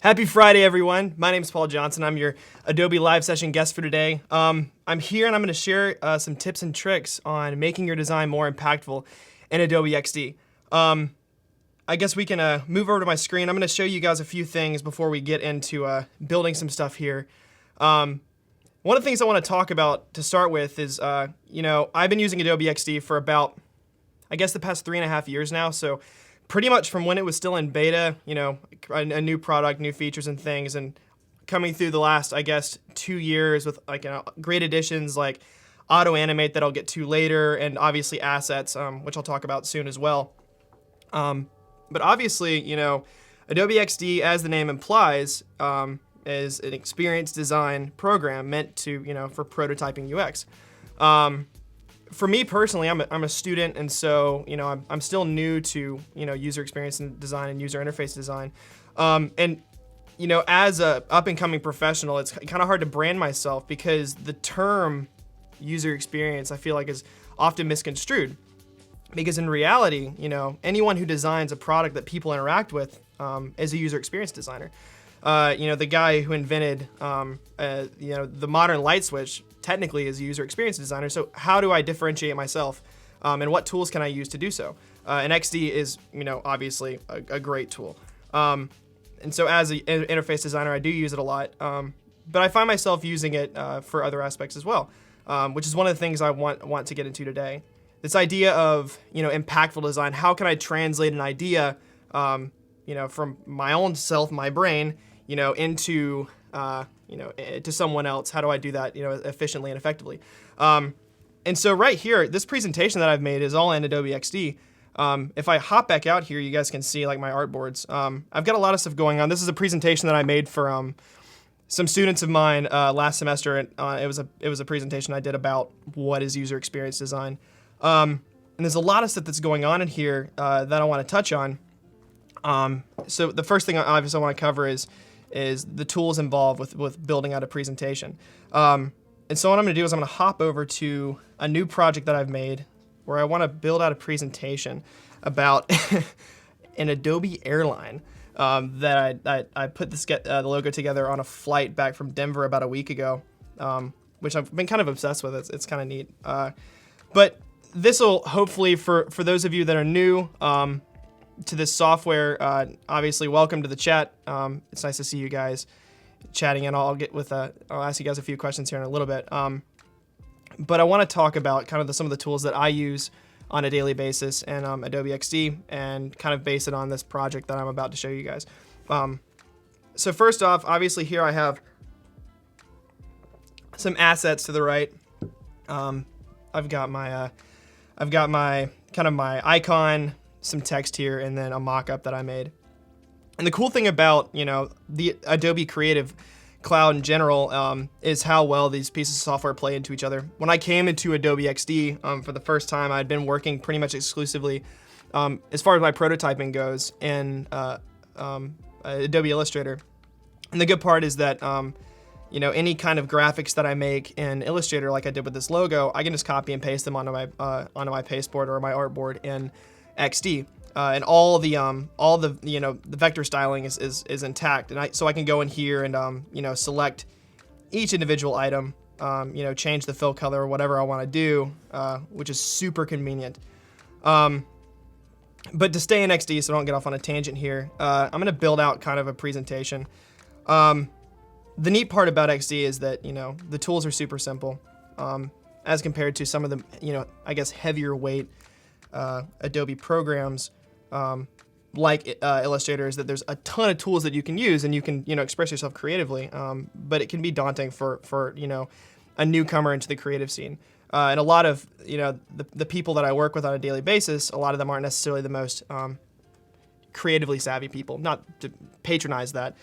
Happy Friday, everyone. My name is Paul Johnson. I'm your Adobe Live Session guest for today. I'm here and I'm going to share some tips and tricks on making your design more impactful in Adobe XD. I guess we can move over to my screen. I'm going to show you guys a few things before we get into building some stuff here. One of the things I want to talk about to start with is, I've been using Adobe XD for about, I guess, the past 3.5 years now. So pretty much from when it was still in beta, a new product, new features and things, and coming through the last, I guess, 2 years with great additions like Auto Animate that I'll get to later, and obviously assets, which I'll talk about soon as well. But obviously, Adobe XD, as the name implies, is an experience design program meant to, for prototyping UX. For me personally, I'm a student, and so I'm still new to user experience and design and user interface design, and as a up and coming professional, it's kind of hard to brand myself because the term user experience I feel like is often misconstrued. Because in reality, anyone who designs a product that people interact with is a user experience designer. The guy who invented the modern light switch technically is a user experience designer. So how do I differentiate myself, and what tools can I use to do so? And XD is, obviously a great tool. And so as an interface designer, I do use it a lot, but I find myself using it for other aspects as well, which is one of the things I want to get into today. This idea of impactful design. How can I translate an idea, from my own self, my brain, into to someone else? How do I do that, efficiently and effectively? And so right here, this presentation that I've made is all in Adobe XD. If I hop back out here, you guys can see like my artboards. I've got a lot of stuff going on. This is a presentation that I made for some students of mine last semester. It was a presentation I did about what is user experience design. And there's a lot of stuff that's going on in here that I want to touch on. So the first thing obviously I want to cover is the tools involved with building out a presentation. And so what I'm going to do is I'm going to hop over to a new project that I've made where I want to build out a presentation about an Adobe airline that I put the logo together on a flight back from Denver about a week ago, which I've been kind of obsessed with. It's kind of neat. But this will hopefully, for those of you that are new to this software, obviously welcome to the chat. It's nice to see you guys chatting, and I'll ask you guys a few questions here in a little bit. But I want to talk about kind of some of the tools that I use on a daily basis in Adobe XD, and kind of base it on this project that I'm about to show you guys. So first off, obviously here I have some assets to the right. I've got my kind of my icon, some text here, and then a mock-up that I made. And the cool thing about the Adobe Creative Cloud in general is how well these pieces of software play into each other. When I came into Adobe XD for the first time, I'd been working pretty much exclusively, as far as my prototyping goes, in Adobe Illustrator. And the good part is that any kind of graphics that I make in Illustrator, like I did with this logo, I can just copy and paste them onto my pasteboard or my artboard in XD, and all the the vector styling is intact, and so I can go in here and select each individual item, change the fill color or whatever I want to do, which is super convenient. But to stay in XD, so I don't get off on a tangent here, I'm going to build out kind of a presentation. The neat part about XD is that the tools are super simple, as compared to some of the I guess heavier weight Adobe programs like Illustrator, is that there's a ton of tools that you can use and you can express yourself creatively, but it can be daunting for a newcomer into the creative scene. And a lot of the people that I work with on a daily basis, a lot of them aren't necessarily the most creatively savvy people. Not to patronize that.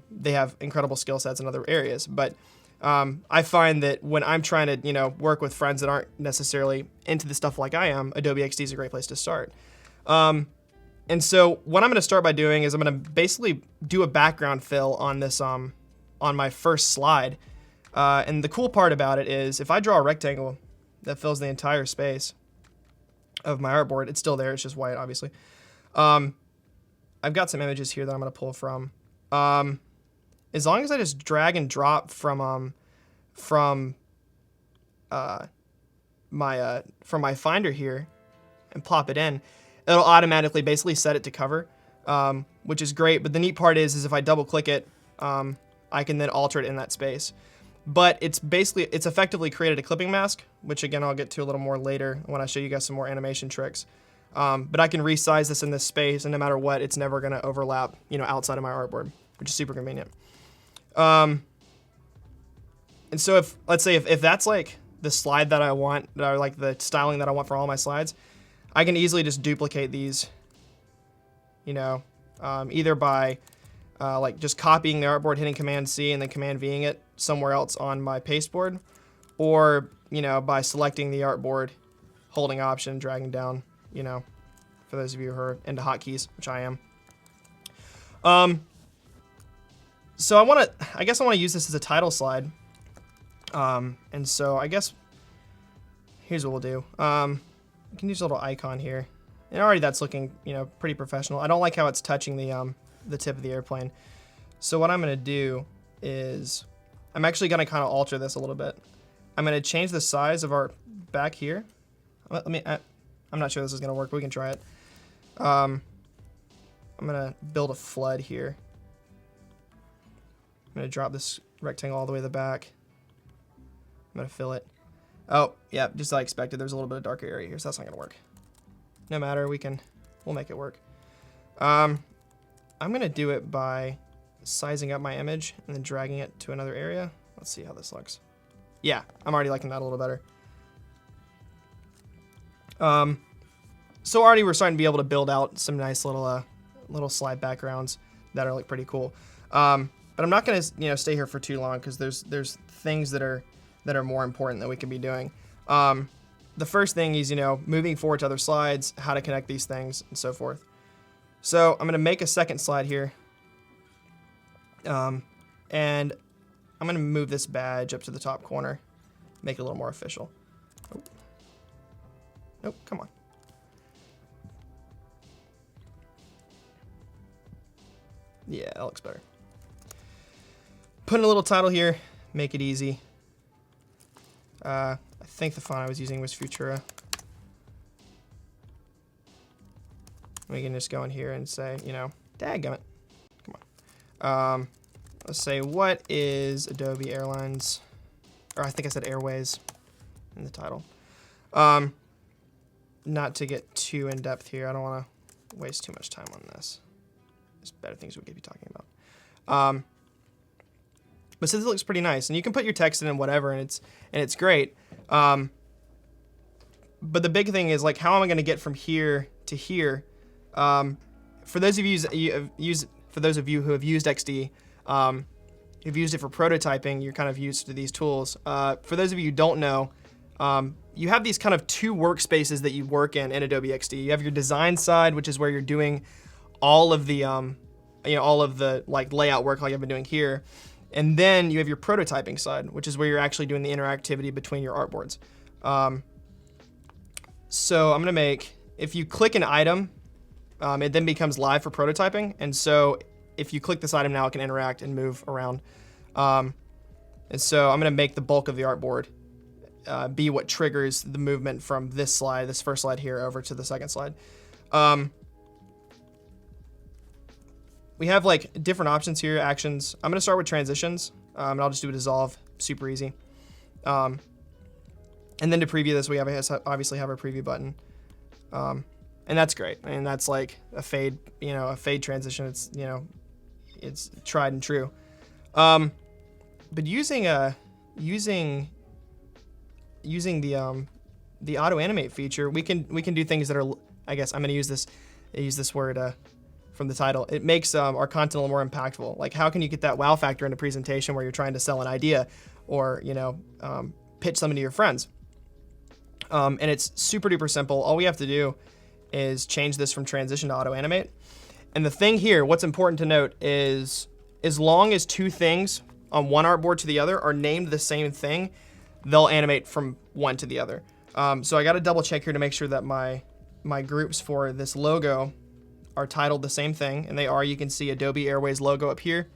They have incredible skill sets in other areas, but I find that when I'm trying to work with friends that aren't necessarily into the stuff like I am, Adobe XD is a great place to start. And so what I'm going to start by doing is I'm going to basically do a background fill on this on my first slide. And the cool part about it is if I draw a rectangle that fills the entire space of my artboard, it's still there, it's just white, obviously. I've got some images here that I'm going to pull from. As long as I just drag and drop from my Finder here and plop it in, it'll automatically basically set it to cover, which is great. But the neat part is if I double click it, I can then alter it in that space. But it's effectively created a clipping mask, which again I'll get to a little more later when I show you guys some more animation tricks. But I can resize this in this space, and no matter what, it's never going to overlap, outside of my artboard, which is super convenient. And so let's say if that's like the slide that I want, or like the styling that I want for all my slides, I can easily just duplicate these, either by like just copying the artboard, hitting Command C, and then Command Ving it somewhere else on my pasteboard, or by selecting the artboard, holding Option, dragging down. For those of you who are into hotkeys, which I am. So I guess I want to use this as a title slide. And so I guess here's what we'll do. We can use a little icon here. And already that's looking, pretty professional. I don't like how it's touching the tip of the airplane. So what I'm going to do is I'm actually going to kind of alter this a little bit. I'm going to change the size of our back here. I'm not sure this is going to work, but we can try it. I'm going to build a flood here. I'm going to drop this rectangle all the way to the back. I'm going to fill it. Oh, yeah, just like I expected, there's a little bit of darker area here, so that's not going to work. No matter, we'll make it work. I'm going to do it by sizing up my image and then dragging it to another area. Let's see how this looks. Yeah, I'm already liking that a little better. So already we're starting to be able to build out some nice little slide backgrounds that are like pretty cool. But I'm not going to stay here for too long because there's things that are more important that we can be doing. The first thing is moving forward to other slides, how to connect these things, and so forth. So I'm going to make a second slide here, and I'm going to move this badge up to the top corner, make it a little more official. Oh. Nope, come on. Yeah, that looks better. Put in a little title here, make it easy. I think the font I was using was Futura. We can just go in here and say, dadgummit. Come on. Let's say, what is Adobe Airlines? Or I think I said Airways in the title. Not to get too in depth here. I don't want to waste too much time on this. There's better things we could be talking about. But so this looks pretty nice, and you can put your text in and whatever, and it's great. But the big thing is like, how am I going to get from here to here? For those of you who have used XD, who've used it for prototyping, you're kind of used to these tools. For those of you who don't know, you have these kind of two workspaces that you work in Adobe XD. You have your design side, which is where you're doing all of the like layout work like I've been doing here. And then you have your prototyping side, which is where you're actually doing the interactivity between your artboards. So I'm gonna make, if you click an item, it then becomes live for prototyping. And so if you click this item now, it can interact and move around. And so I'm gonna make the bulk of the artboard be what triggers the movement from this first slide here, over to the second slide. We have like different options here, actions. I'm gonna start with transitions, and I'll just do a dissolve, super easy. And then to preview this, we obviously have our preview button. And that's great. I mean, that's like a fade transition. It's, it's tried and true. But using the auto animate feature, we can do things that are, I guess I'm gonna use this word from the title. It makes our content a little more impactful. Like, how can you get that wow factor in a presentation where you're trying to sell an idea or pitch something to your friends? And it's super duper simple. All we have to do is change this from transition to auto animate. And the thing here, what's important to note is, as long as two things on one artboard to the other are named the same thing, they'll animate from one to the other. So I got to double check here to make sure that my groups for this logo are titled the same thing, and they are. You can see Adobe Airwaves logo up here.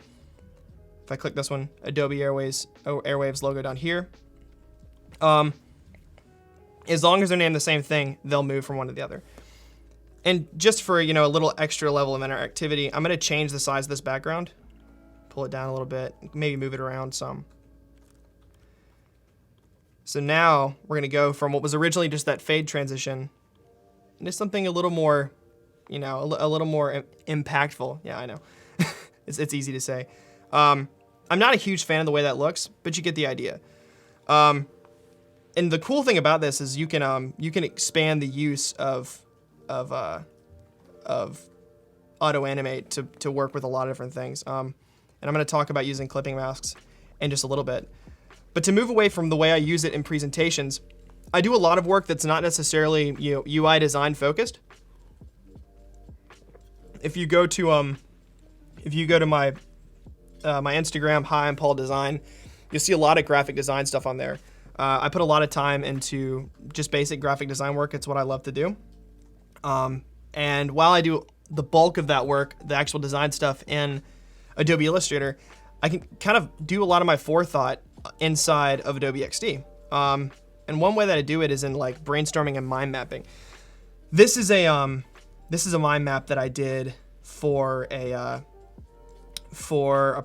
If I click this one, Adobe Airwaves logo down here. As long as they're named the same thing, they'll move from one to the other. And just for, a little extra level of interactivity, I'm going to change the size of this background. Pull it down a little bit, maybe move it around some. So now we're going to go from what was originally just that fade transition into something a little more, a little more impactful. Yeah, I know. It's easy to say. I'm not a huge fan of the way that looks, but you get the idea. And the cool thing about this is you can expand the use of Auto Animate to work with a lot of different things. And I'm going to talk about using clipping masks in just a little bit. But to move away from the way I use it in presentations, I do a lot of work that's not necessarily UI design focused. If you go to my my Instagram, hi, I'm Paul Design, you'll see a lot of graphic design stuff on there. I put a lot of time into just basic graphic design work. It's what I love to do. And while I do the bulk of that work, the actual design stuff in Adobe Illustrator, I can kind of do a lot of my forethought inside of Adobe XD. And one way that I do it is in like brainstorming and mind mapping. This is a mind map that I did for a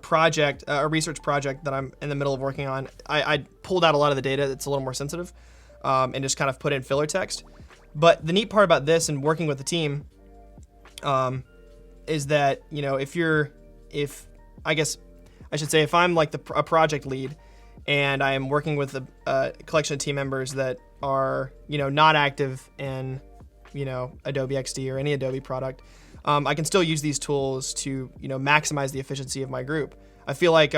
project, a research project that I'm in the middle of working on. I pulled out a lot of the data that's a little more sensitive, and just kind of put in filler text. But the neat part about this and working with the team, is that, if I'm like a project lead and I am working with a collection of team members that are, not active in, Adobe XD or any Adobe product, I can still use these tools to, maximize the efficiency of my group. I feel like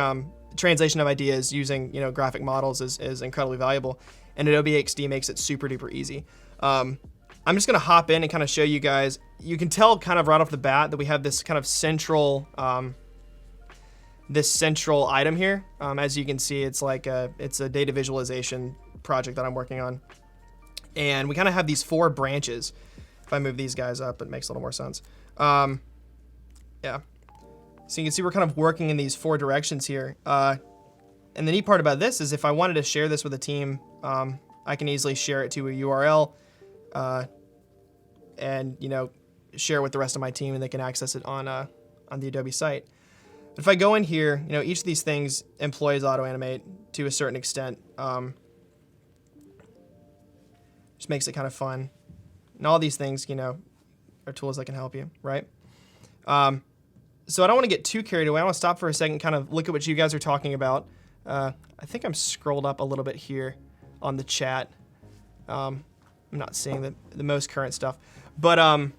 translation of ideas using, graphic models is incredibly valuable, and Adobe XD makes it super duper easy. I'm just gonna hop in and kind of show you guys. You can tell kind of right off the bat that we have this kind of central item here. As you can see, it's a data visualization project that I'm working on, and we kind of have these 4 branches. If I move these guys up, it makes a little more sense. Yeah. So you can see we're kind of working in these 4 directions here. And the neat part about this is if I wanted to share this with a team, I can easily share it to a URL, and share it with the rest of my team, and they can access it on the Adobe site. But if I go in here, each of these things employs Auto Animate to a certain extent. Just makes it kind of fun. And all these things, are tools that can help you, right? So I don't want to get too carried away. I want to stop for a second, kind of look at what you guys are talking about. I think I'm scrolled up a little bit here on the chat. I'm not seeing the most current stuff. But,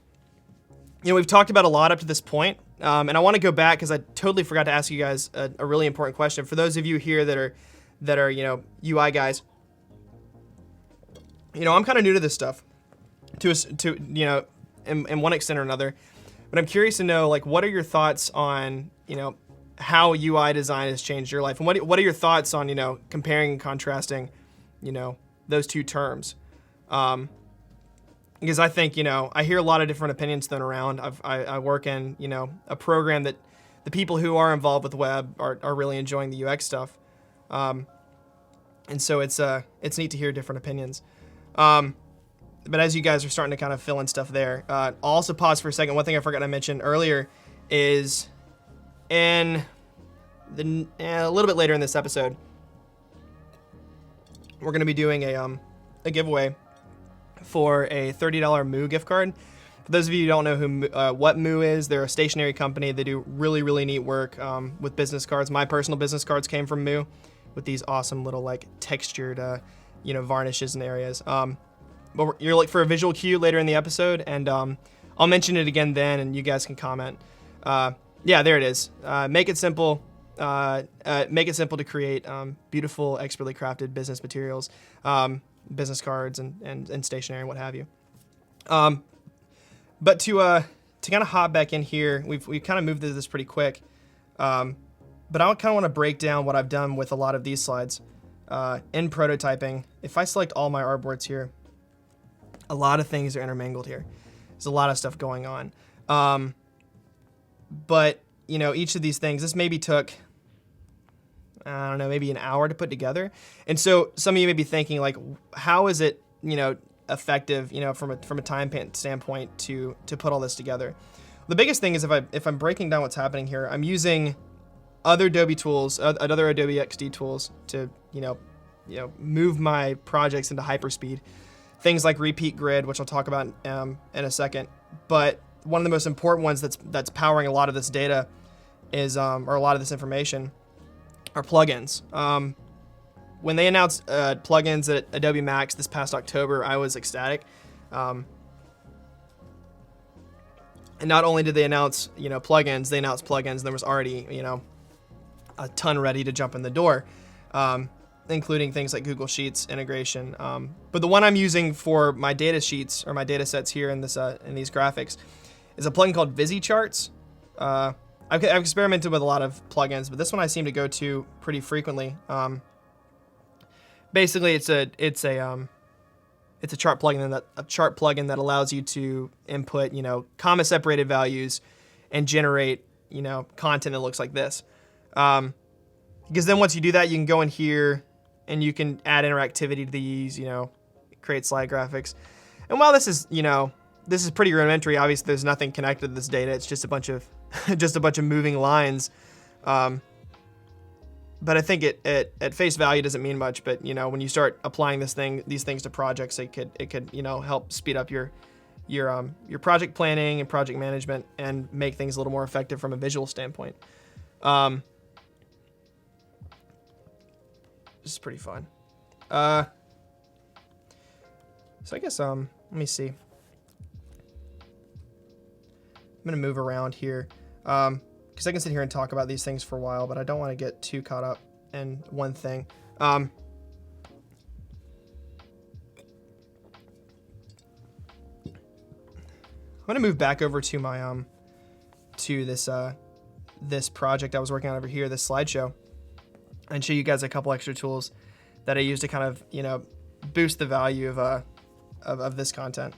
we've talked about a lot up to this point. And I want to go back because I totally forgot to ask you guys a really important question. For those of you here that are UI guys, I'm kind of new to this stuff in one extent or another. But I'm curious to know, what are your thoughts on, how UI design has changed your life? And what are your thoughts on, comparing and contrasting, those two terms? Because I think, I hear a lot of different opinions thrown around. I work in, a program that the people who are involved with web are really enjoying the UX stuff. And so it's neat to hear different opinions. But as you guys are starting to kind of fill in stuff there, I'll also pause for a second. One thing I forgot to mention earlier is a little bit later in this episode, we're going to be doing a giveaway for a $30 Moo gift card. For those of you who don't know what Moo is, they're a stationery company. They do really, really neat work with business cards. My personal business cards came from Moo with these awesome little textured, varnishes and areas. But you're for a visual cue later in the episode, and I'll mention it again then, and you guys can comment. Yeah, there it is. Make it simple. Make it simple to create beautiful, expertly crafted business materials, business cards, and stationery and what have you. But to kind of hop back in here, we've kind of moved through this pretty quick. But I kind of want to break down what I've done with a lot of these slides in prototyping. If I select all my artboards here, a lot of things are intermingled here. There's a lot of stuff going on. But, you know, each of these things, this maybe took, I don't know, maybe an hour to put together. And so some of you may be thinking, like, how is it, you know, effective, you know, from a time standpoint to put all this together? The biggest thing is if I'm breaking down what's happening here, I'm using other Adobe tools, other Adobe XD tools to, you know, move my projects into hyperspeed. Things like Repeat Grid, which I'll talk about in a second. But one of the most important ones that's powering a lot of this data is, or a lot of this information, are plugins. When they announced plugins at Adobe Max this past October, I was ecstatic. And not only did they announce, you know, plugins, they announced plugins, and there was already, you know, a ton ready to jump in the door, including things like Google Sheets integration. But the one I'm using for my data sheets or my data sets here in this in these graphics is a plugin called VisiCharts. I've experimented with a lot of plugins, but this one I seem to go to pretty frequently. Basically, it's a chart plugin that allows you to input, you know, comma separated values and generate, you know, content that looks like this. Because then once you do that, you can go in here and you can add interactivity to these, you know, create slide graphics. And while this is, you know, this is pretty rudimentary, obviously there's nothing connected to this data. It's just a bunch of moving lines. But I think it at face value doesn't mean much. But, you know, when you start applying these things to projects, it could you know, help speed up your project planning and project management and make things a little more effective from a visual standpoint. This is pretty fun. So I guess let me see. I'm gonna move around here. Because I can sit here and talk about these things for a while, but I don't want to get too caught up in one thing. I'm gonna move back over to my to this project I was working on over here, this slideshow, and show you guys a couple extra tools that I use to kind of, you know, boost the value of this content.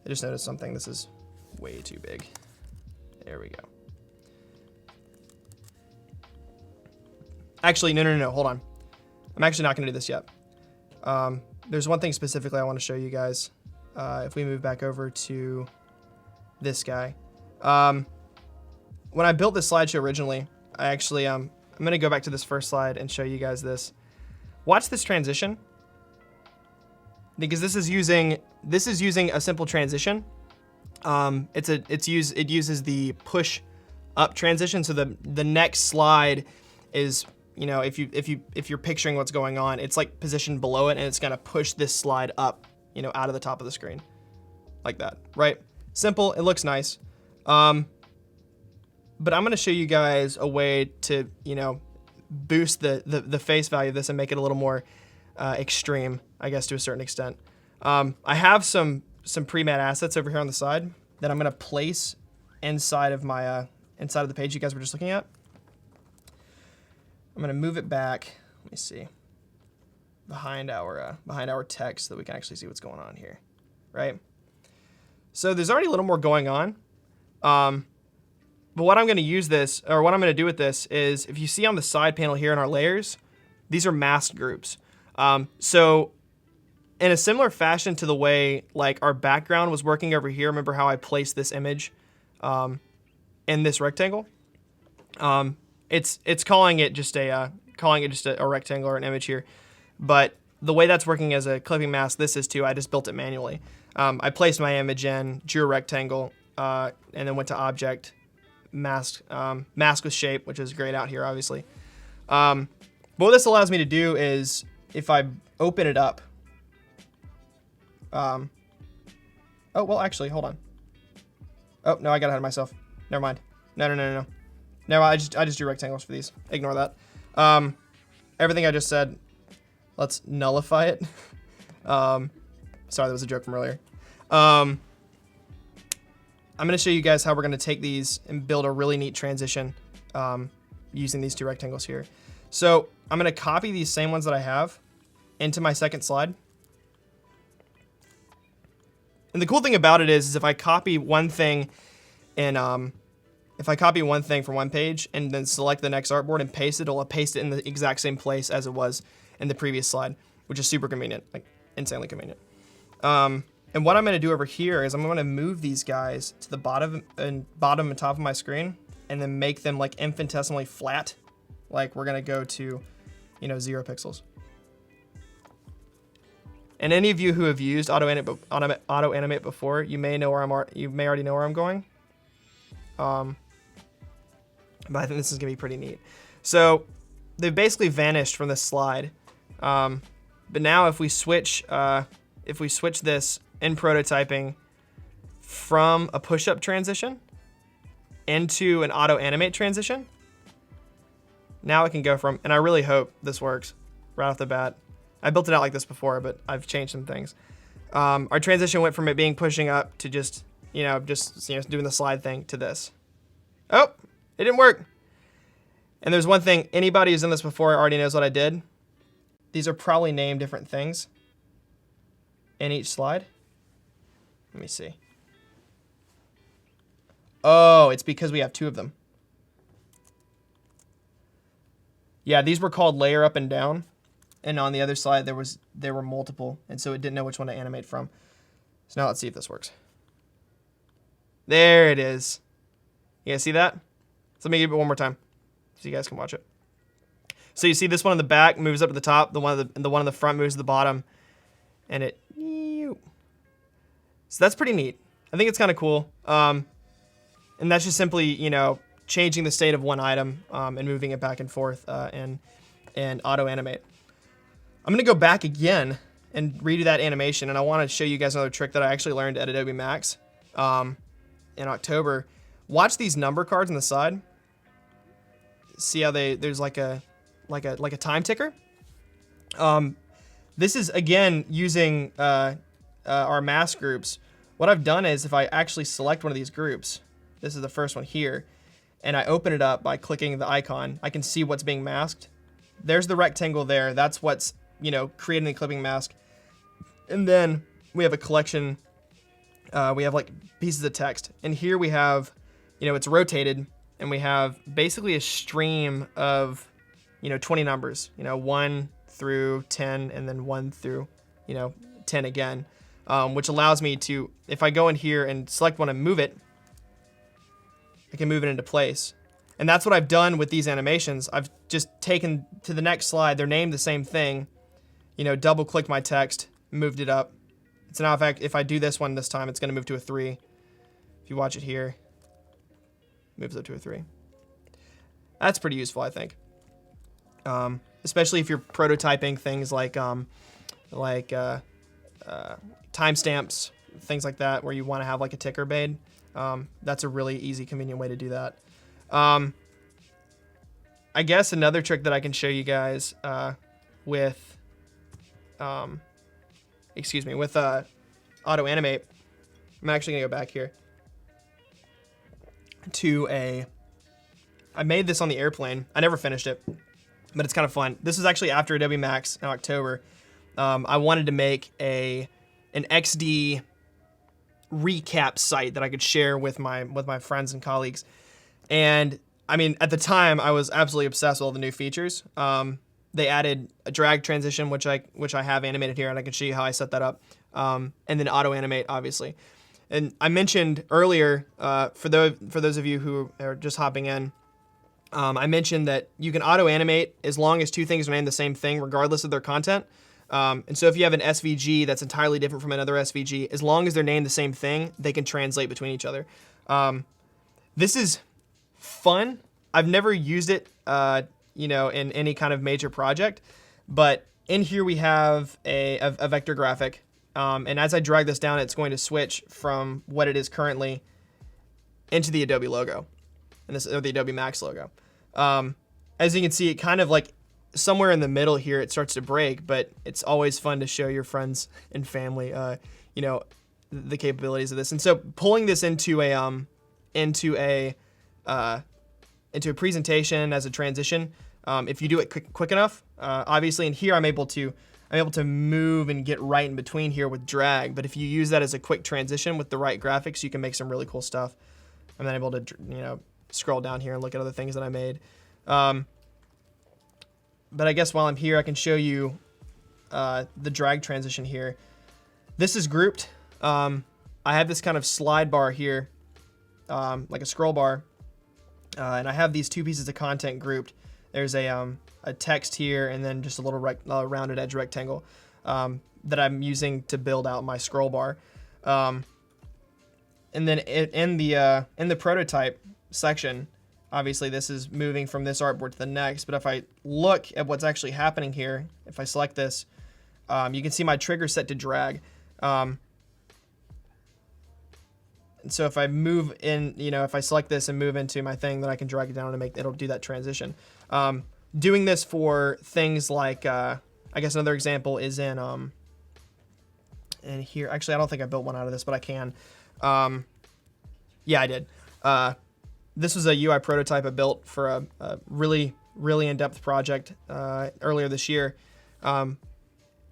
I just noticed something. This is way too big. There we go. Actually, no, hold on. I'm actually not going to do this yet. There's one thing specifically I want to show you guys. If we move back over to this guy. When I built this slideshow originally, I actually, I'm going to go back to this first slide and show you guys this. Watch this transition. Because this is using a simple transition. It uses the push up transition. So the next slide is, you know, if you're picturing what's going on, it's like positioned below it, and it's gonna push this slide up, you know, out of the top of the screen, like that, right? Simple. It looks nice. But I'm gonna show you guys a way to, you know, boost the face value of this and make it a little more extreme, I guess, to a certain extent. I have some pre-made assets over here on the side that I'm gonna place inside of my inside of the page you guys were just looking at. I'm gonna move it back. Let me see, behind our text so that we can actually see what's going on here, right? So there's already a little more going on. But what I'm gonna use this, or what I'm gonna do with this is, if you see on the side panel here in our layers, these are masked groups. So in a similar fashion to the way like our background was working over here, remember how I placed this image in this rectangle? It's calling it just a rectangle or an image here, but the way that's working as a clipping mask, this is too. I just built it manually. I placed my image in, drew a rectangle, and then went to Object, Mask with Shape, which is grayed out here, obviously. But what this allows me to do is, if I open it up, oh well, actually, hold on. Oh no, I got ahead of myself. Never mind. No. No, I just drew rectangles for these. Ignore that. Everything I just said, let's nullify it. Sorry, that was a joke from earlier. I'm going to show you guys how we're going to take these and build a really neat transition using these two rectangles here. So I'm going to copy these same ones that I have into my second slide. And the cool thing about it is if I copy one thing And if I copy one thing from one page and then select the next artboard and paste it, it'll paste it in the exact same place as it was in the previous slide, which is super convenient, like insanely convenient. And what I'm going to do over here is I'm going to move these guys to the bottom and top of my screen and then make them like infinitesimally flat. Like we're going to go to, 0 pixels. And any of you who have used Auto Animate before, you may already know where I'm going. But I think this is going to be pretty neat. So they've basically vanished from this slide. But now if we switch this in prototyping from a push-up transition into an auto animate transition, now it can go from, and I really hope this works right off the bat. I built it out like this before, but I've changed some things. Our transition went from it being pushing up to just doing the slide thing to this. Oh, it didn't work. And there's one thing, anybody who's done this before already knows what I did. These are probably named different things in each slide. Let me see. Oh, it's because we have 2 of them. Yeah, these were called layer up and down. And on the other side, there were multiple. And so it didn't know which one to animate from. So now let's see if this works. There it is. You guys see that? So let me give it one more time so you guys can watch it. So you see this one in the back moves up to the top. The one in the front moves to the bottom. And it... So that's pretty neat. I think it's kind of cool. And that's just simply, changing the state of one item and moving it back and forth and auto animate. I'm going to go back again and redo that animation. And I want to show you guys another trick that I actually learned at Adobe Max in October. Watch these number cards on the side. See how there's like a time ticker. This is again using our mask groups. What I've done is if I actually select one of these groups, this is the first one here, and I open it up by clicking the icon, I can see what's being masked. There's the rectangle there. That's what's, creating the clipping mask. And then we have a collection. We have like pieces of text. And here we have, it's rotated, and we have basically a stream of, 20 numbers, 1 through 10, and then 1 through, 10 again. Which allows me to, if I go in here and select one and move it, I can move it into place. And that's what I've done with these animations. I've just taken to the next slide. They're named the same thing. Double clicked my text, moved it up. So now if I do this one this time, it's going to move to a 3. If you watch it here, it moves up to a 3. That's pretty useful, I think. Especially if you're prototyping things like timestamps, things like that, where you want to have like a ticker made. That's a really easy, convenient way to do that. I guess another trick that I can show you guys with Auto Animate, I'm actually gonna go back here to I made this on the airplane. I never finished it, but it's kind of fun. This was actually after Adobe Max in October. I wanted to make an XD recap site that I could share with my friends and colleagues. And I mean, at the time, I was absolutely obsessed with all the new features. They added a drag transition, which I have animated here, and I can show you how I set that up. And then auto animate, obviously. And I mentioned earlier, for those of you who are just hopping in, I mentioned that you can auto animate as long as 2 things are named the same thing, regardless of their content. And so if you have an SVG that's entirely different from another SVG, as long as they're named the same thing, they can translate between each other. This is fun. I've never used it, in any kind of major project, but in here we have a vector graphic. And as I drag this down, it's going to switch from what it is currently into the Adobe logo, or the Adobe Max logo. As you can see, it kind of like somewhere in the middle here, it starts to break, but it's always fun to show your friends and family, the capabilities of this. And so pulling this into a presentation as a transition, if you do it quick enough, obviously in here I'm able to move and get right in between here with drag. But if you use that as a quick transition with the right graphics, you can make some really cool stuff. I'm then able to, scroll down here and look at other things that I made. But I guess while I'm here, I can show you the drag transition here. This is grouped. I have this kind of slide bar here, like a scroll bar, and I have these two pieces of content grouped. There's a text here, and then just a little rounded edge rectangle that I'm using to build out my scroll bar. And then in the prototype section, obviously this is moving from this artboard to the next, but if I look at what's actually happening here, if I select this, you can see my trigger set to drag. And so if I move in, if I select this and move into my thing, then I can drag it down and it'll do that transition. Doing this for things like, I guess another example is in here. Actually, I don't think I built one out of this, but I can. Yeah, I did. This was a UI prototype I built for a really, really in-depth project earlier this year. And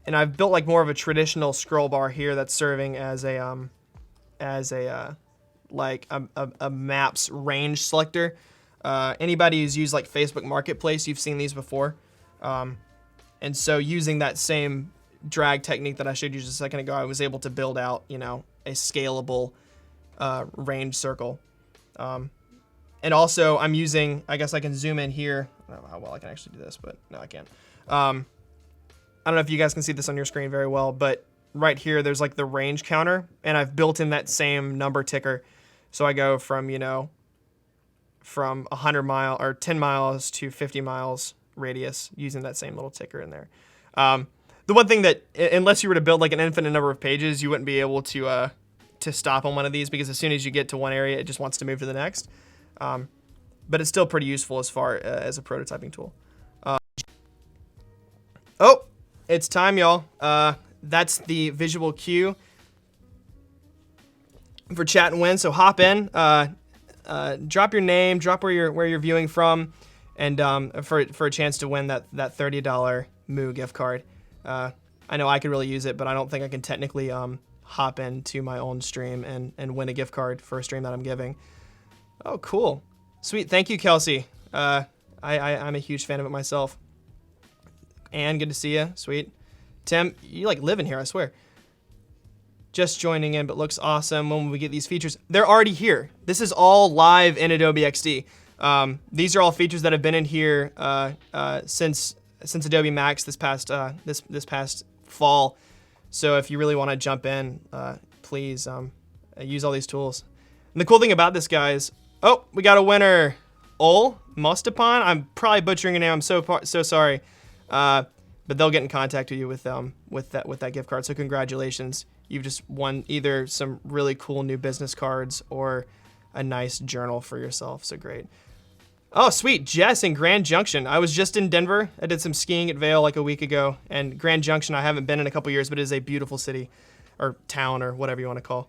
I've built like more of a traditional scroll bar here that's serving as a maps range selector. Anybody who's used like Facebook Marketplace, you've seen these before. And so using that same drag technique that I showed you just a second ago, I was able to build out, a scalable range circle. And also I'm using, I guess I can zoom in here. I don't know how well I can actually do this, but no, I can't. I don't know if you guys can see this on your screen very well, but right here, there's like the range counter, and I've built in that same number ticker. So I go from, from 100 mile or 10 miles to 50 miles radius using that same little ticker in there. The one thing that, unless you were to build like an infinite number of pages, you wouldn't be able to stop on one of these, because as soon as you get to one area, it just wants to move to the next. But it's still pretty useful as far as a prototyping tool. Oh, it's time, y'all. That's the visual cue for Chat and Win. So hop in, drop your name, drop where you're viewing from, and for a chance to win that $30 Moo gift card. I know I could really use it, but I don't think I can technically hop into my own stream and win a gift card for a stream that I'm giving. Oh, cool. Sweet. Thank you, Kelsey. I'm a huge fan of it myself. Anne, good to see you. Sweet. Tim, you like live in here, I swear. Just joining in, but looks awesome. When will we get these features? They're already here. This is all live in Adobe XD. These are all features that have been in here since Adobe Max this past fall. So if you really want to jump in, please use all these tools. And the cool thing about this, guys, oh, we got a winner. Ol Mustapon. I'm probably butchering your name. I'm so sorry. But they'll get in contact with you with that gift card. So congratulations. You've just won either some really cool new business cards or a nice journal for yourself. So great. Oh, sweet. Jess in Grand Junction. I was just in Denver. I did some skiing at Vail like a week ago. And Grand Junction I haven't been in a couple years, but it is a beautiful city or town or whatever you want to call.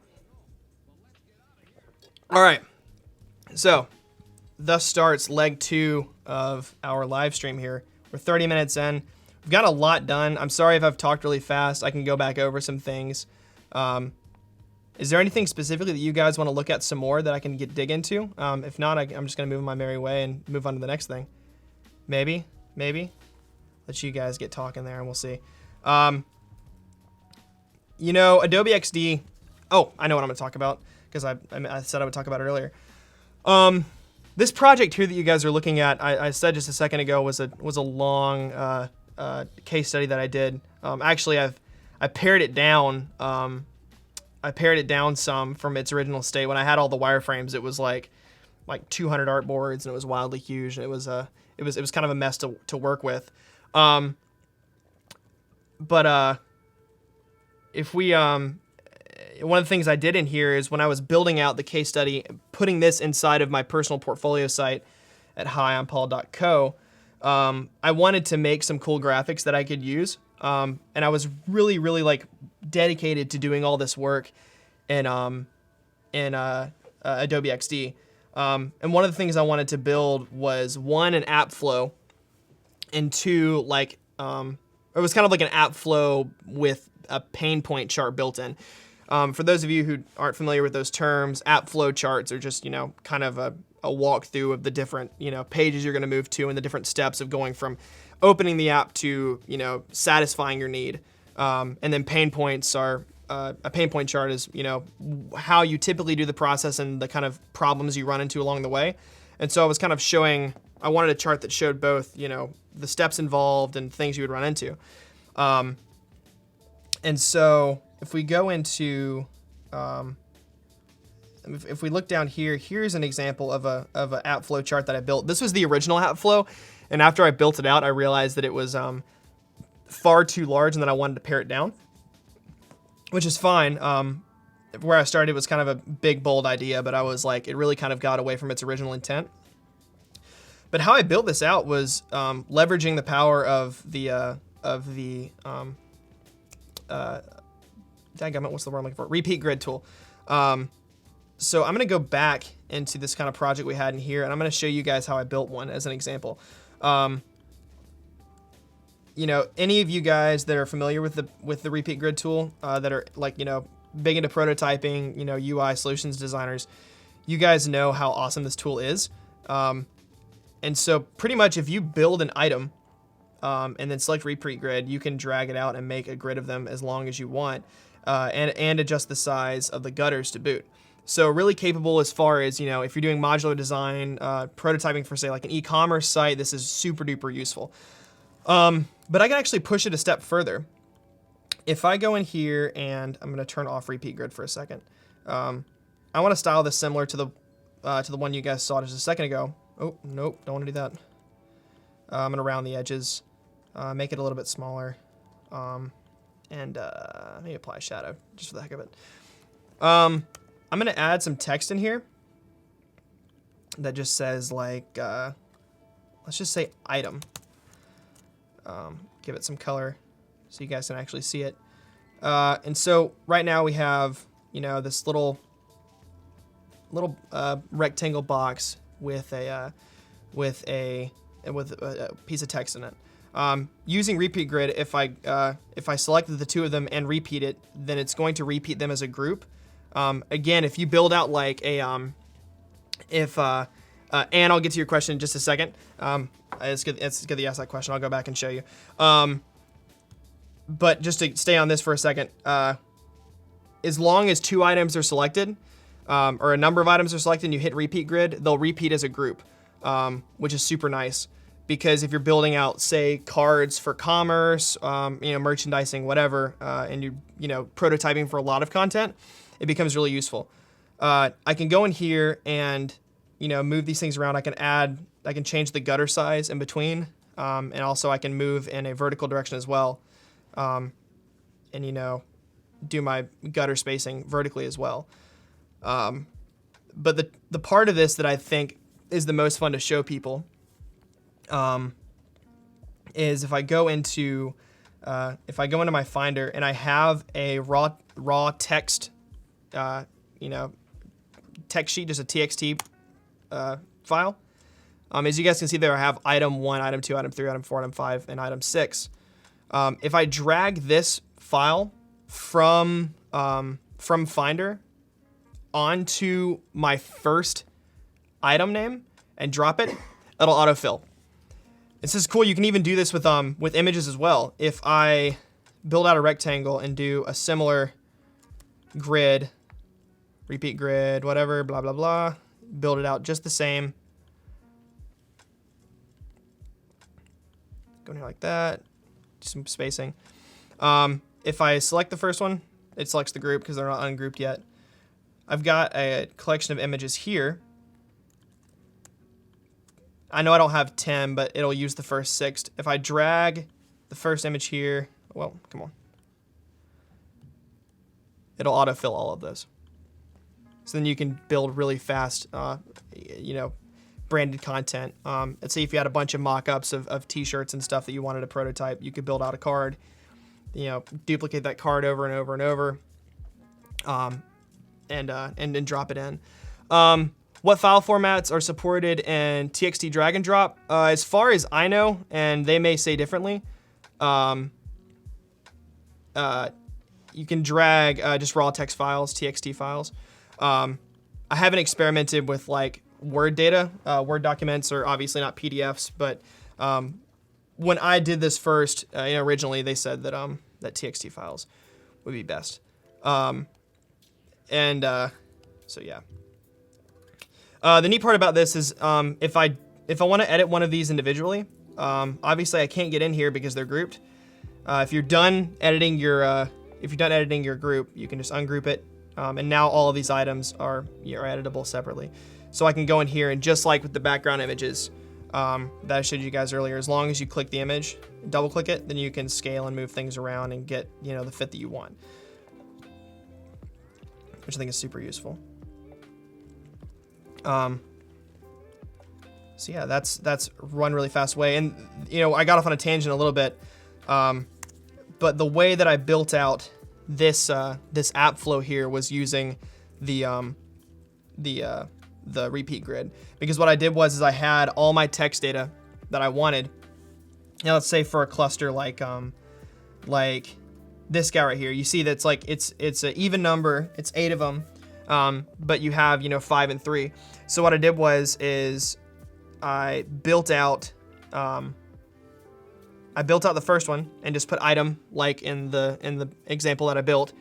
All right. So thus starts leg 2 of our live stream here. We're 30 minutes in. We've got a lot done. I'm sorry if I've talked really fast. I can go back over some things. Is there anything specifically that you guys want to look at some more that I can dig into? If not, I'm just going to move my merry way and move on to the next thing. Maybe. Let you guys get talking there and we'll see. Adobe XD. Oh, I know what I'm going to talk about because I said I would talk about it earlier. This project here that you guys are looking at, I said just a second ago, was a long case study that I did. Actually, I pared it down. I pared it down some from its original state. When I had all the wireframes, it was like 200 artboards, and it was wildly huge. And it was kind of a mess to work with. But if we one of the things I did in here is when I was building out the case study, putting this inside of my personal portfolio site at hiimpaul.co, I wanted to make some cool graphics that I could use. And I was really, really like dedicated to doing all this work in Adobe XD. And one of the things I wanted to build was one, an app flow, and two, it was kind of like an app flow with a pain point chart built in. For those of you who aren't familiar with those terms, app flow charts are just, kind of a walkthrough of the different, pages you're going to move to and the different steps of going from opening the app to, satisfying your need. And then pain points are, a pain point chart is, how you typically do the process and the kind of problems you run into along the way. And so I was kind of I wanted a chart that showed both, the steps involved and things you would run into. And so if we go into, if we look down here, here's an example of an app flow chart that I built. This was the original app flow. And after I built it out, I realized that it was far too large and that I wanted to pare it down, which is fine. Where I started was kind of a big, bold idea, but I was like, it really kind of got away from its original intent. But how I built this out was leveraging the power of the what's the word I'm looking for? Repeat grid tool. So I'm going to go back into this kind of project we had in here, and I'm going to show you guys how I built one as an example. Any of you guys that are familiar with the repeat grid tool, that are like, big into prototyping, UI solutions designers, you guys know how awesome this tool is. And so pretty much if you build an item, and then select repeat grid, you can drag it out and make a grid of them as long as you want, and adjust the size of the gutters to boot. So really capable as far as, if you're doing modular design, prototyping for say like an e-commerce site, this is super duper useful. But I can actually push it a step further. If I go in here and I'm going to turn off repeat grid for a second. I want to style this similar to the one you guys saw just a second ago. Oh, nope, don't want to do that. I'm going to round the edges, make it a little bit smaller, and maybe apply a shadow just for the heck of it. I'm going to add some text in here that just says like, let's just say item. Give it some color so you guys can actually see it. And so right now we have, this little rectangle box with a piece of text in it. Using repeat grid, if I selected the two of them and repeat it, then it's going to repeat them as a group. Again, if you build out like and I'll get to your question in just a second. It's good that you asked that question. I'll go back and show you. But just to stay on this for a second, as long as two items are selected, or a number of items are selected and you hit repeat grid, they'll repeat as a group, which is super nice. Because if you're building out, say, cards for commerce, merchandising, whatever, and you're prototyping for a lot of content, it becomes really useful. I can go in here and move these things around. I can change the gutter size in between, and also I can move in a vertical direction as well, and do my gutter spacing vertically as well. But the part of this that I think is the most fun to show people is if I go into my Finder and I have a raw text, text sheet, just a TXT file. As you guys can see there, I have item 1, item 2, item 3, item 4, item 5, and item 6. If I drag this file from Finder onto my first item name and drop it, it'll autofill. This is cool. You can even do this with images as well. If I build out a rectangle and do a similar grid, repeat grid, whatever, blah, blah, blah, build it out just the same. Go in here like that, do some spacing. If I select the first one, it selects the group because they're not ungrouped yet. I've got a collection of images here. I know I don't have 10, but it'll use the first 6. If I drag the first image here, well, come on. It'll autofill all of those. So then you can build really fast, branded content. Let's say if you had a bunch of mock-ups of t-shirts and stuff that you wanted to prototype, you could build out a card, duplicate that card over and over and over, and then drop it in. What file formats are supported in TXT drag and drop? As far as I know, and they may say differently, you can drag just raw text files, TXT files. I haven't experimented with like Word data. Word documents are obviously not PDFs, but when I did this first, originally they said that that TXT files would be best. So yeah. The neat part about this is if I want to edit one of these individually, obviously I can't get in here because they're grouped. If you're done editing your group, you can just ungroup it, and now all of these items are editable separately. So I can go in here and just like with the background images that I showed you guys earlier, as long as you click the image, double click it, then you can scale and move things around and get the fit that you want, which I think is super useful. So yeah, that's one really fast way. And I got off on a tangent a little bit, but the way that I built out this app flow here was using the repeat grid, because what I did was I had all my text data that I wanted. Now let's say for a cluster like this guy right here, you see that's like it's an even number, it's 8 of them, but you have 5 and 3. So what I did was I built out the first one and just put item like in the example that I built,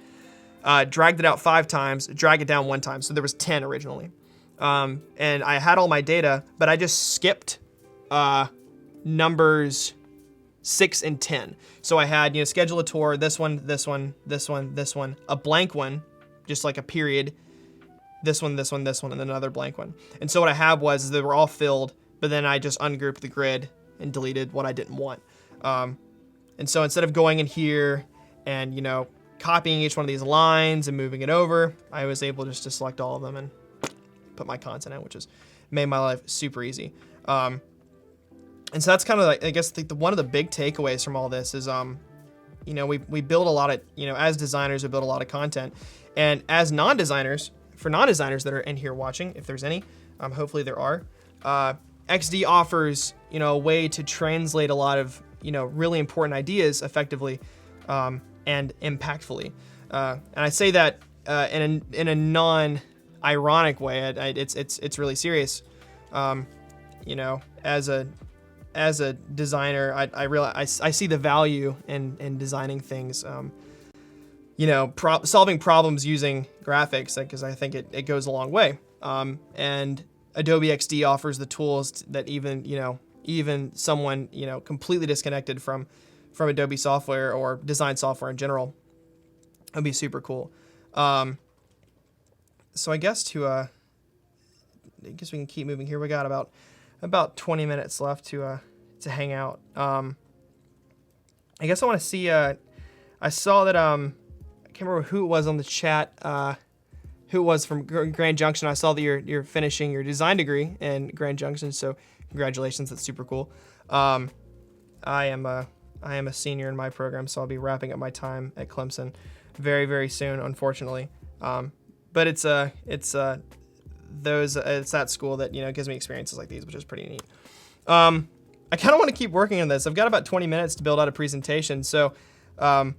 dragged it out 5 times, drag it down 1 time, so there was 10 originally. And I had all my data, but I just skipped numbers 6 and 10. So I had schedule a tour, this one, a blank one, just like a period, this one, and then another blank one. And so what I had was they were all filled, but then I just ungrouped the grid and deleted what I didn't want. And so instead of going in here and copying each one of these lines and moving it over, I was able just to select all of them and put my content in, which has made my life super easy. And so that's kind of like, I guess one of the big takeaways from all this is, we build a lot of, as designers, we build a lot of content, and as non-designers, for non-designers that are in here watching, if there's any, hopefully there are, XD offers, a way to translate a lot of, really important ideas effectively, and impactfully. And I say that, in a non-ironic way. It's really serious. As a designer, I realize I see the value in designing things, solving problems using graphics, because I think it goes a long way. And Adobe XD offers the tools that even someone completely disconnected from Adobe software or design software in general would be super cool. So I guess I guess we can keep moving here. We got about 20 minutes left to hang out. I guess I want to see. I saw that I can't remember who it was on the chat. Who it was from Grand Junction. I saw that you're finishing your design degree in Grand Junction. So congratulations, that's super cool. I am a senior in my program, so I'll be wrapping up my time at Clemson very, very soon, unfortunately. But it's that school that gives me experiences like these, which is pretty neat. I kind of want to keep working on this. I've got about 20 minutes to build out a presentation, so I'm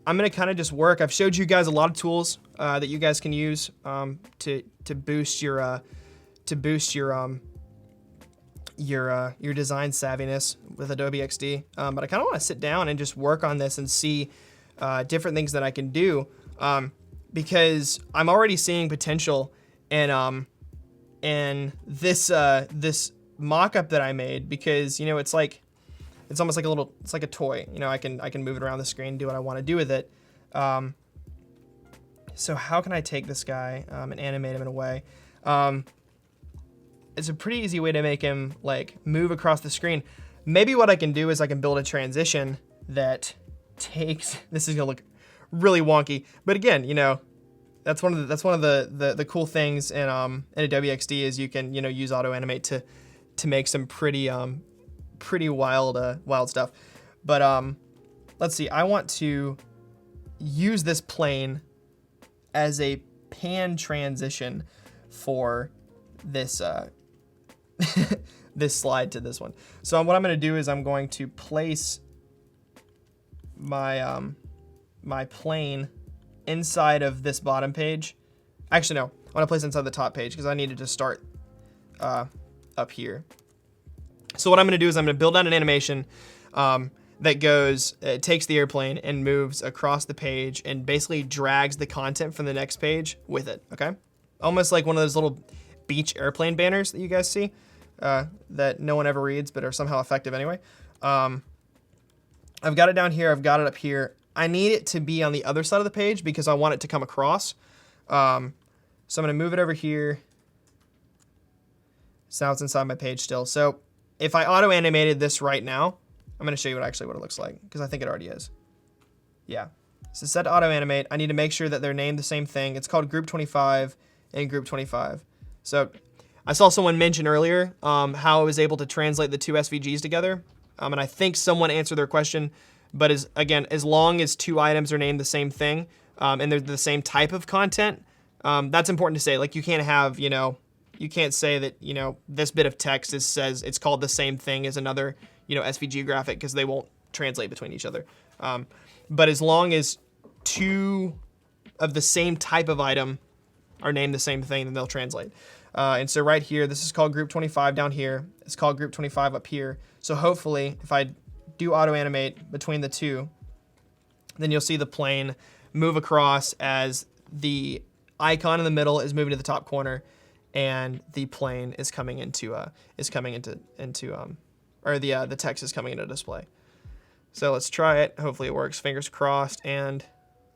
gonna kind of just work. I've showed you guys a lot of tools that you guys can use to boost your design savviness with Adobe XD. But I kind of want to sit down and just work on this and see different things that I can do, because I'm already seeing potential in this mock-up that I made, because it's almost like it's like a toy. I can move it around the screen, do what I want to do with it. So how can I take this guy and animate him in a way? It's a pretty easy way to make him move across the screen. Maybe what I can do is I can build a transition that takes. This is gonna look really wonky, but again, that's one of the cool things in Adobe XD is you can use auto animate to make some pretty wild stuff. But let's see. I want to use this plane as a pan transition for this this slide to this one. So what I'm going to do is I'm going to place my my plane inside of this bottom page. Actually, no, I want to place it inside the top page because I needed to start up here. So what I'm going to do is I'm going to build out an animation that goes, it takes the airplane and moves across the page and basically drags the content from the next page with it, okay? Almost like one of those little beach airplane banners that you guys see that no one ever reads but are somehow effective anyway. I've got it down here, I've got it up here. I need it to be on the other side of the page because I want it to come across. So I'm gonna move it over here. So now it's inside my page still. So if I auto-animated this right now, I'm gonna show you what it looks like because I think it already is. Yeah, so set to auto-animate. I need to make sure that they're named the same thing. It's called group 25 and group 25. So I saw someone mention earlier how I was able to translate the two SVGs together. And I think someone answered their question, but as long as two items are named the same thing and they're the same type of content, that's important to say. Like you can't have, you can't say that, this bit of text says it's called the same thing as another, SVG graphic because they won't translate between each other. But as long as two of the same type of item are named the same thing, then they'll translate. And so right here, this is called group 25 down here. It's called group 25 up here. So hopefully if I do auto animate between the two, then you'll see the plane move across as the icon in the middle is moving to the top corner and the plane is coming into the text is coming into display. So let's try it. Hopefully it works. Fingers crossed. And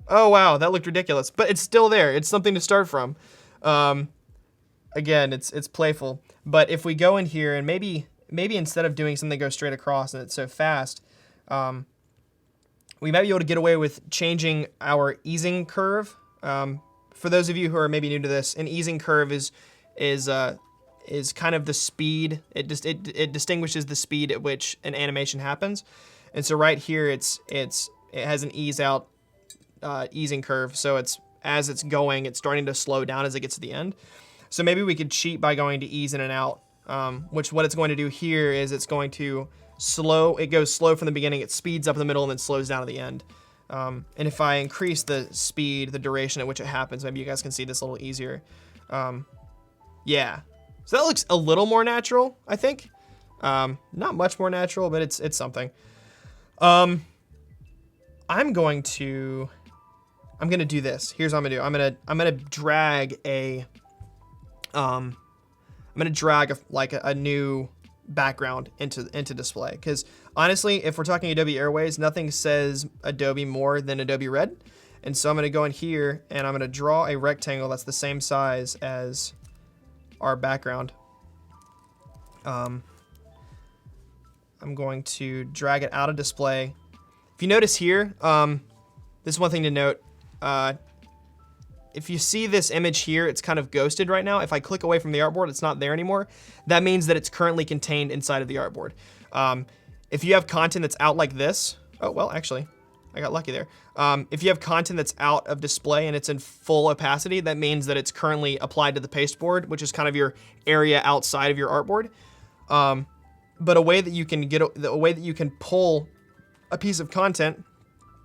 oh wow, that looked ridiculous, but it's still there. It's something to start from. Again, it's playful. But if we go in here and maybe instead of doing something that goes straight across and it's so fast, we might be able to get away with changing our easing curve. For those of you who are maybe new to this, an easing curve is kind of the speed. It distinguishes the speed at which an animation happens. And so right here, it has an ease out easing curve. So as it's going, it's starting to slow down as it gets to the end. So maybe we could cheat by going to ease in and out, which what it's going to do here is it's going to it goes slow from the beginning, it speeds up in the middle and then slows down at the end. And if I increase the speed, the duration at which it happens, maybe you guys can see this a little easier. Yeah, so that looks a little more natural, I think. Not much more natural, but it's something. I'm gonna do this. Here's what I'm gonna do. I'm gonna drag a new background into display, because honestly, if we're talking Adobe Airways, nothing says Adobe more than Adobe Red. And so I'm gonna go in here and I'm gonna draw a rectangle that's the same size as our background. I'm going to drag it out of display. If you notice here, this is one thing to note. If you see this image here, it's kind of ghosted right now. If I click away from the artboard, it's not there anymore. That means that it's currently contained inside of the artboard. If you have content that's out like this, oh, well, actually, I got lucky there. If you have content that's out of display and it's in full opacity, that means that it's currently applied to the pasteboard, which is kind of your area outside of your artboard. But a way that you can pull a piece of content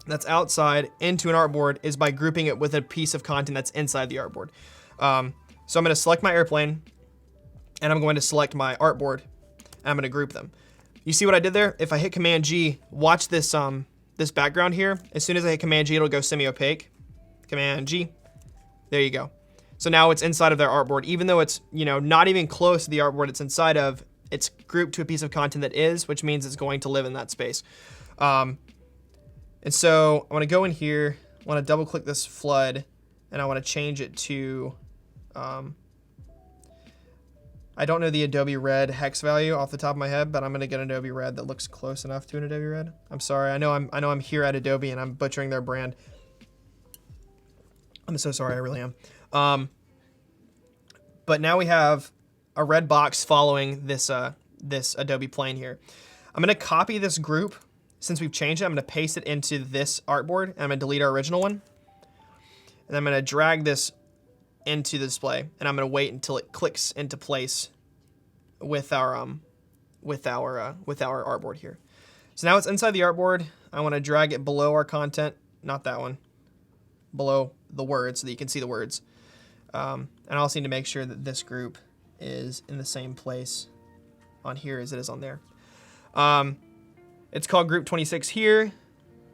that's outside into an artboard is by grouping it with a piece of content that's inside the artboard. So I'm going to select my airplane and I'm going to select my artboard and I'm going to group them. You see what I did there? If I hit Command G, watch this this background here. As soon as I hit Command G, it'll go semi-opaque. Command G. There you go. So now it's inside of their artboard, even though it's not even close to the artboard it's inside of. It's grouped to a piece of content that is, which means it's going to live in that space. And so I want to go in here, I want to double click this flood, and I want to change it to, I don't know the Adobe Red hex value off the top of my head, but I'm going to get an Adobe Red that looks close enough to an Adobe Red. I'm sorry, I know I'm here at Adobe and I'm butchering their brand. I'm so sorry, I really am. But now we have a red box following this Adobe plane here. I'm going to copy this group. Since we've changed it, I'm going to paste it into this artboard, and I'm going to delete our original one. And I'm going to drag this into the display, and I'm going to wait until it clicks into place with our artboard here. So now it's inside the artboard. I want to drag it below our content. not that one, below the words so that you can see the words. And I also need to make sure that this group is in the same place on here as it is on there. It's called group 26 here.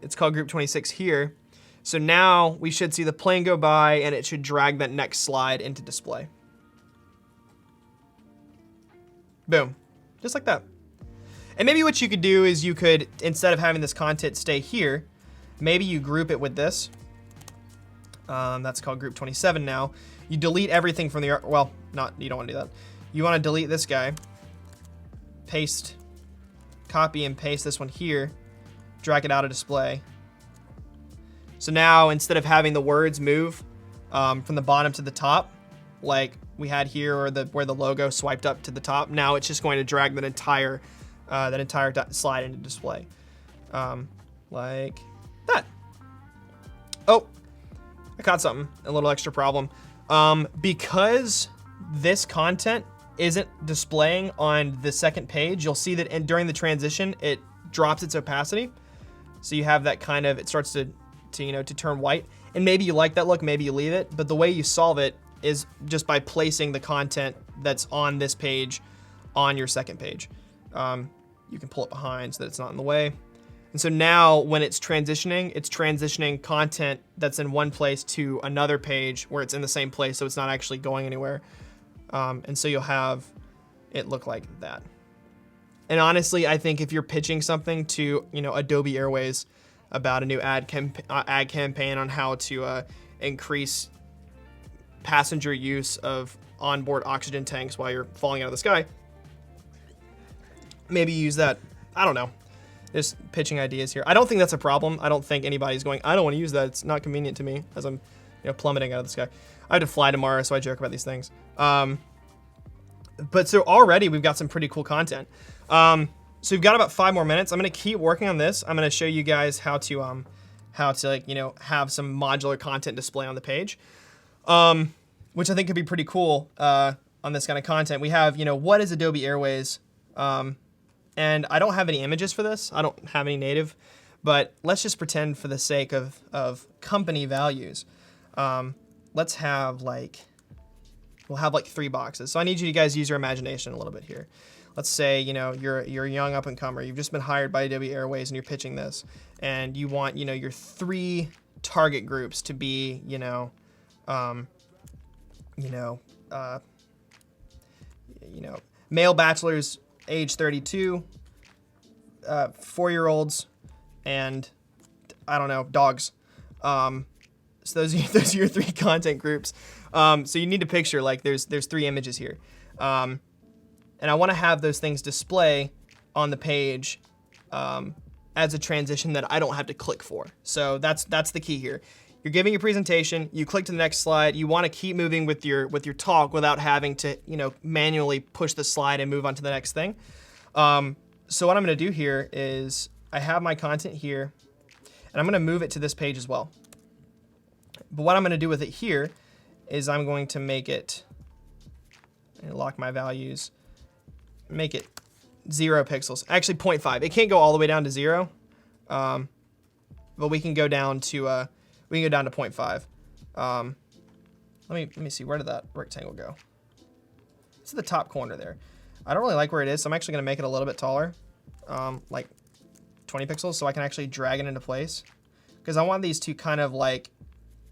It's called group 26 here. So now we should see the plane go by and it should drag that next slide into display. Boom, just like that. And maybe what you could do is you could, instead of having this content stay here, maybe you group it with this. That's called group 27 now. You delete everything from the, well, you don't want to do that. You want to delete this guy, paste, copy and paste this one here, drag it out of display. So now instead of having the words move from the bottom to the top, like we had here, or where the logo swiped up to the top, now it's just going to drag that entire slide into display, like that. Oh, I caught something, a little extra problem. Because this content isn't displaying on the second page, you'll see that during the transition, it drops its opacity. So you have that kind of, it starts to turn white. And maybe you like that look, maybe you leave it, but the way you solve it is just by placing the content that's on this page on your second page. You can pull it behind so that it's not in the way. And so now when it's transitioning content that's in one place to another page where it's in the same place, so it's not actually going anywhere. And so you'll have it look like that. And honestly, I think if you're pitching something to Adobe Airways about a new ad campaign on how to increase passenger use of onboard oxygen tanks while you're falling out of the sky, maybe use that. I don't know. Just pitching ideas here. I don't think that's a problem. I don't think anybody's going, I don't want to use that. It's not convenient to me as I'm plummeting out of the sky. I have to fly tomorrow, so I joke about these things. But so already we've got some pretty cool content. So we've got about 5 more minutes. I'm going to keep working on this. I'm going to show you guys how to have some modular content display on the page, which I think could be pretty cool on this kind of content. We have, what is Adobe Airways? And I don't have any images for this. I don't have any native, but let's just pretend for the sake of company values. Let's have we'll have 3 boxes. So I need you guys to use your imagination a little bit here. Let's say, you're a young up and comer. You've just been hired by Adobe Airways and you're pitching this, and you want, your 3 target groups to be, male bachelors, age 32, 4-year-olds, and I don't know, dogs. So those are your 3 content groups. So you need to picture there's 3 images here, and I want to have those things display on the page as a transition that I don't have to click for. So that's the key here. You're giving your presentation, you click to the next slide, you want to keep moving with your talk without having to manually push the slide and move on to the next thing. So what I'm going to do here is I have my content here, and I'm going to move it to this page as well. But what I'm going to do with it here is I'm going to make it, lock my values, make it 0 pixels, actually 0.5. It can't go all the way down to 0, but we can go down to 0.5. Let me see, where did that rectangle go? It's at the top corner there. I don't really like where it is, so I'm actually going to make it a little bit taller, like 20 pixels, so I can actually drag it into place. Because I want these to kind of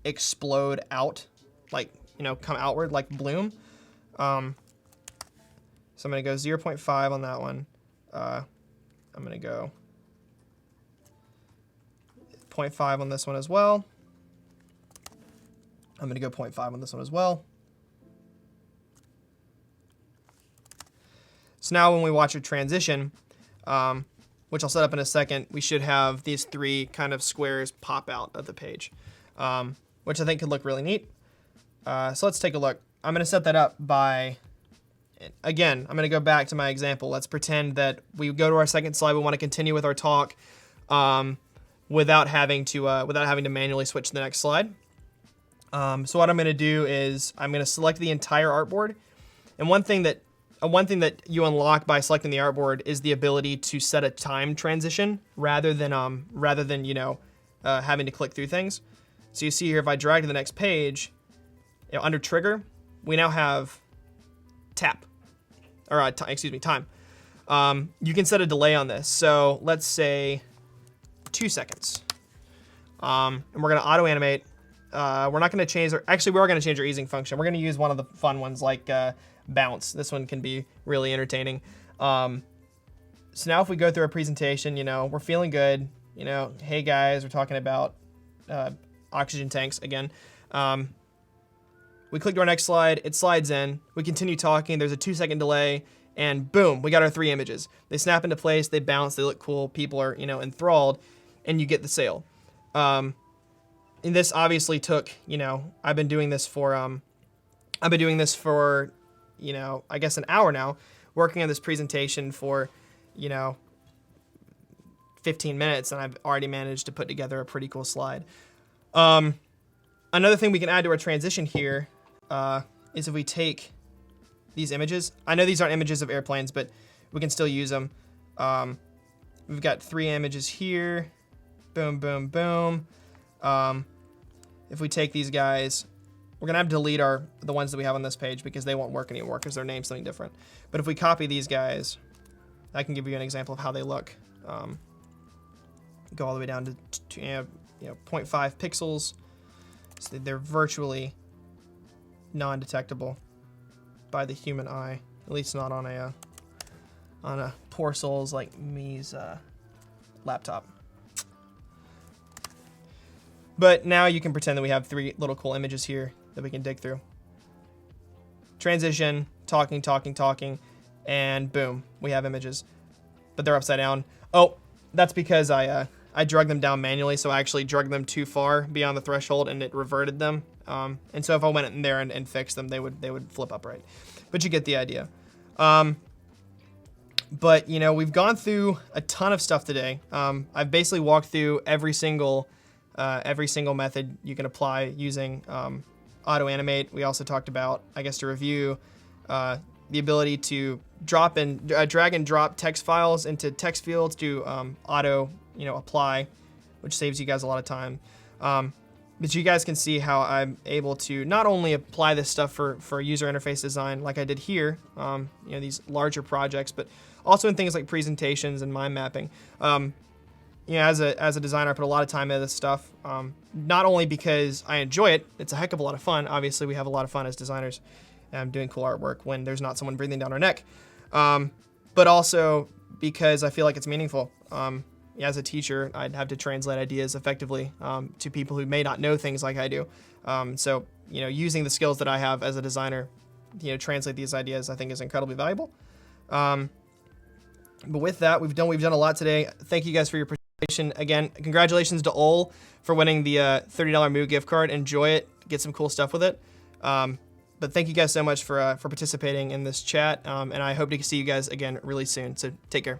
explode out, come outward like bloom. So I'm going to go 0.5 on that one. I'm going to go 0.5 on this one as well. I'm going to go 0.5 on this one as well. So now when we watch a transition, which I'll set up in a second, we should have these 3 kind of squares pop out of the page, which I think could look really neat. So let's take a look. I'm going to set that up by, again, I'm going to go back to my example. Let's pretend that we go to our second slide. We want to continue with our talk without having to manually switch to the next slide. So what I'm going to do is I'm going to select the entire artboard. And one thing that you unlock by selecting the artboard is the ability to set a time transition rather than having to click through things. So you see here, if I drag to the next page, under trigger, we now have tap, or time. You can set a delay on this. So let's say 2 seconds. And we're going to auto animate. We're not going to change, actually we are going to change our easing function. We're going to use one of the fun ones like bounce. This one can be really entertaining. So now if we go through our presentation, we're feeling good. Hey guys, we're talking about oxygen tanks again. We click to our next slide, it slides in, we continue talking, there's a 2-second delay, and boom, we got our 3 images. They snap into place, they bounce, they look cool, people are, enthralled, and you get the sale. And this obviously took, I've been doing this for, I guess an hour now, working on this presentation for, 15 minutes, and I've already managed to put together a pretty cool slide. Another thing we can add to our transition here is if we take these images. I know these aren't images of airplanes, but we can still use them. We've got 3 images here. Boom, boom, boom. If we take these guys, we're gonna have to delete the ones that we have on this page because they won't work anymore because their name's something different. But if we copy these guys, I can give you an example of how they look. Go all the way down to 0.5 pixels. So they're virtually non-detectable by the human eye, at least not on a poor souls like me's laptop. But now you can pretend that we have 3 little cool images here that we can dig through. Transition, talking, and boom, we have images. But they're upside down. Oh, that's because I drug them down manually, so I actually drugged them too far beyond the threshold and it reverted them. And so if I went in there and fixed them, they would flip upright. But you get the idea. But we've gone through a ton of stuff today. I've basically walked through every single method you can apply using auto animate. We also talked about, I guess, to review, the ability to drag and drop text files into text fields to auto apply, which saves you guys a lot of time. But you guys can see how I'm able to not only apply this stuff for user interface design like I did here, these larger projects, but also in things like presentations and mind mapping. As a designer, I put a lot of time into this stuff, not only because I enjoy it, it's a heck of a lot of fun. Obviously, we have a lot of fun as designers doing cool artwork when there's not someone breathing down our neck, but also because I feel like it's meaningful. As a teacher, I'd have to translate ideas effectively to people who may not know things like I do. So, using the skills that I have as a designer, translate these ideas, I think is incredibly valuable. But with that, we've done a lot today. Thank you guys for your participation. Again, congratulations to Ol for winning the $30 Moo gift card. Enjoy it. Get some cool stuff with it. But thank you guys so much for participating in this chat. And I hope to see you guys again really soon. So take care.